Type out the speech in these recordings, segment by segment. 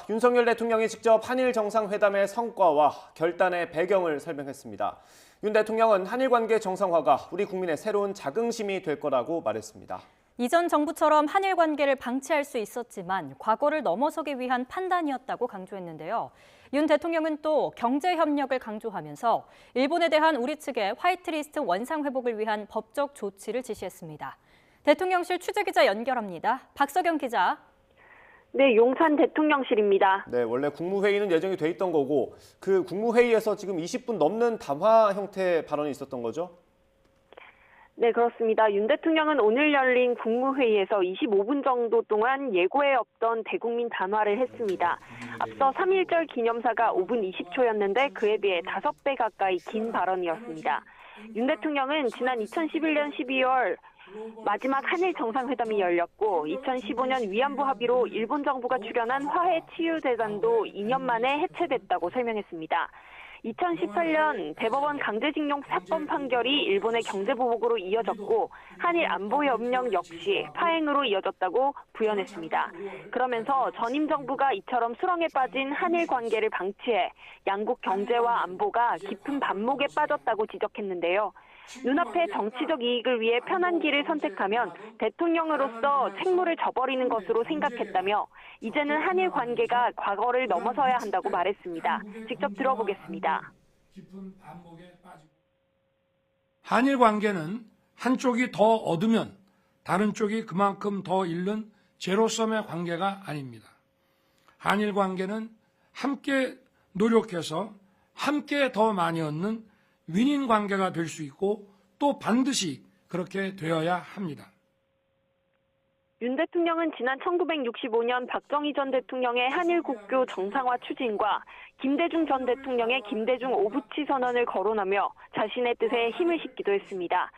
윤석열 대통령이 직접 한일 정상회담의 성과와 결단의 배경을 설명했습니다. 윤 대통령은 한일 관계 정상화가 우리 국민의 새로운 자긍심이 될 거라고 말했습니다. 이전 정부처럼 한일 관계를 방치할 수 있었지만 과거를 넘어서기 위한 판단이었다고 강조했는데요. 윤 대통령은 또 경제 협력을 강조하면서 일본에 대한 우리 측의 화이트리스트 원상 회복을 위한 법적 조치를 지시했습니다. 대통령실 취재기자 연결합니다. 박석영 기자. 네, 용산 대통령실입니다. 네, 원래 국무회의는 예정이 돼 있던 거고 그 국무회의에서 지금 20분 넘는 담화 형태 발언이 있었던 거죠? 네, 그렇습니다. 윤 대통령은 오늘 열린 국무회의에서 25분 정도 동안 예고에 없던 대국민 담화를 했습니다. 앞서 3.1절 기념사가 5분 20초였는데 그에 비해 5배 가까이 긴 발언이었습니다. 윤 대통령은 지난 2011년 12월 마지막 한일 정상회담이 열렸고 2015년 위안부 합의로 일본 정부가 출연한 화해치유재단도 2년 만에 해체됐다고 설명했습니다. 2018년 대법원 강제징용 사건 판결이 일본의 경제보복으로 이어졌고 한일 안보협력 역시 파행으로 이어졌다고 부연했습니다. 그러면서 전임 정부가 이처럼 수렁에 빠진 한일 관계를 방치해 양국 경제와 안보가 깊은 반목에 빠졌다고 지적했는데요. 눈앞의 정치적 이익을 위해 편한 길을 선택하면 대통령으로서 책무를 져버리는 것으로 생각했다며 이제는 한일 관계가 과거를 넘어서야 한다고 말했습니다. 직접 들어보겠습니다. 한일 관계는 한쪽이 더 얻으면 다른 쪽이 그만큼 더 잃는 제로섬의 관계가 아닙니다. 한일 관계는 함께 노력해서 함께 더 많이 얻는 윈윈 관계가 될 수 있고 또 반드시 그렇게 되어야 합니다. 윤 대통령은 지난 1965년 박정희 전 대통령의 한일 국교 정상화 추진과 김대중 전 대통령의 김대중 오부치 선언을 거론하며 자신의 뜻에 힘을 싣기도 했습니다.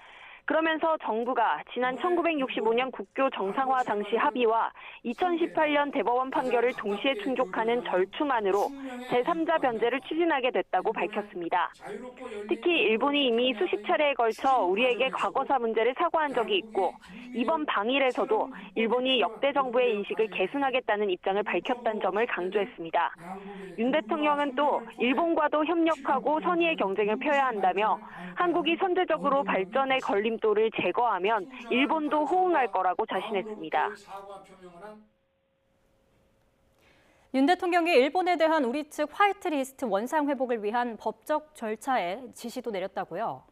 그러면서 정부가 지난 1965년 국교 정상화 당시 합의와 2018년 대법원 판결을 동시에 충족하는 절충안으로 제3자 변제를 추진하게 됐다고 밝혔습니다. 특히 일본이 이미 수십 차례에 걸쳐 우리에게 과거사 문제를 사과한 적이 있고 이번 방일에서도 일본이 역대 정부의 인식을 계승하겠다는 입장을 밝혔다는 점을 강조했습니다. 윤 대통령은 또 일본과도 협력하고 선의의 경쟁을 펴야 한다며 한국이 선제적으로 발전의 걸림돌을 제거하면 일본도 호응할 거라고 자신했습니다. 윤 대통령이 일본에 대한 우리 측 화이트리스트 원상 회복을 위한 법적 절차에 지시도 내렸다고요?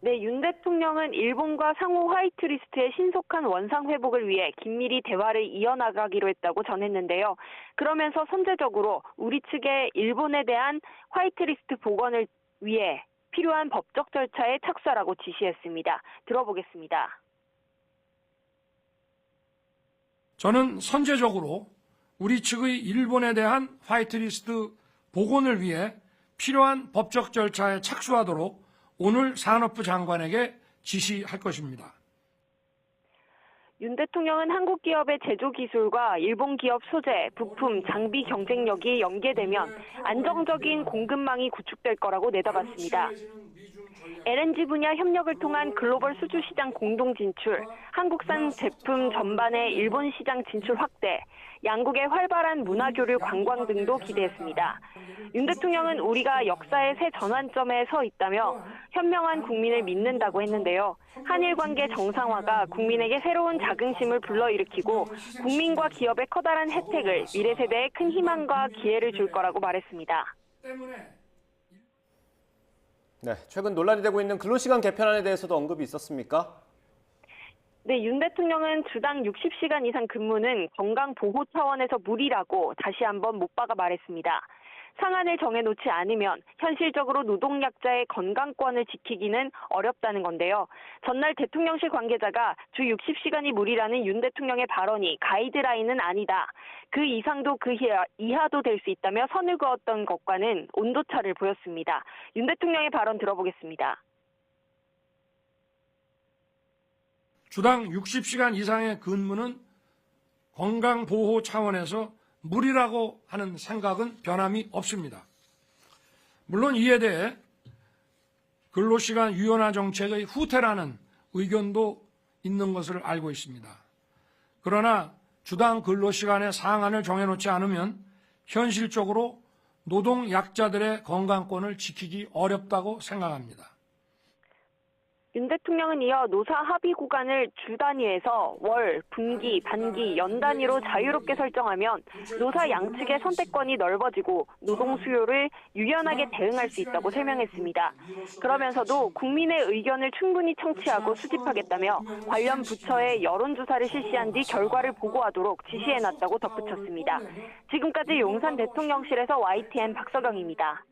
네, 윤 대통령은 일본과 상호 화이트리스트의 신속한 원상 회복을 위해 긴밀히 대화를 이어나가기로 했다고 전했는데요. 그러면서 선제적으로 우리 측의 일본에 대한 화이트리스트 복원을 위해 필요한 법적 절차에 착수하라고 지시했습니다. 들어보겠습니다. 저는 선제적으로 우리 측의 일본에 대한 화이트리스트 복원을 위해 필요한 법적 절차에 착수하도록 오늘 산업부 장관에게 지시할 것입니다. 윤 대통령은 한국 기업의 제조 기술과 일본 기업 소재, 부품, 장비 경쟁력이 연계되면 안정적인 공급망이 구축될 거라고 내다봤습니다. LNG 분야 협력을 통한 글로벌 수주 시장 공동 진출, 한국산 제품 전반의 일본 시장 진출 확대, 양국의 활발한 문화교류 관광 등도 기대했습니다. 윤 대통령은 우리가 역사의 새 전환점에 서 있다며 현명한 국민을 믿는다고 했는데요. 한일 관계 정상화가 국민에게 새로운 자긍심을 불러일으키고 국민과 기업의 커다란 혜택을 미래 세대에 큰 희망과 기회를 줄 거라고 말했습니다. 네, 최근 논란이 되고 있는 근로시간 개편안에 대해서도 언급이 있었습니까? 네, 윤 대통령은 주당 60시간 이상 근무는 건강 보호 차원에서 무리라고 다시 한번 못 박아 말했습니다. 상한을 정해놓지 않으면 현실적으로 노동약자의 건강권을 지키기는 어렵다는 건데요. 전날 대통령실 관계자가 주 60시간이 무리라는 윤 대통령의 발언이 가이드라인은 아니다. 그 이상도 그 이하도 될 수 있다며 선을 그었던 것과는 온도차를 보였습니다. 윤 대통령의 발언 들어보겠습니다. 주당 60시간 이상의 근무는 건강보호 차원에서 무리라고 하는 생각은 변함이 없습니다. 물론 이에 대해 근로시간 유연화 정책의 후퇴라는 의견도 있는 것을 알고 있습니다. 그러나 주당 근로시간의 상한을 정해놓지 않으면 현실적으로 노동 약자들의 건강권을 지키기 어렵다고 생각합니다. 윤 대통령은 이어 노사 합의 구간을 주 단위에서 월, 분기, 반기, 연 단위로 자유롭게 설정하면 노사 양측의 선택권이 넓어지고 노동 수요를 유연하게 대응할 수 있다고 설명했습니다. 그러면서도 국민의 의견을 충분히 청취하고 수집하겠다며 관련 부처에 여론조사를 실시한 뒤 결과를 보고하도록 지시해놨다고 덧붙였습니다. 지금까지 용산 대통령실에서 YTN 박서경입니다.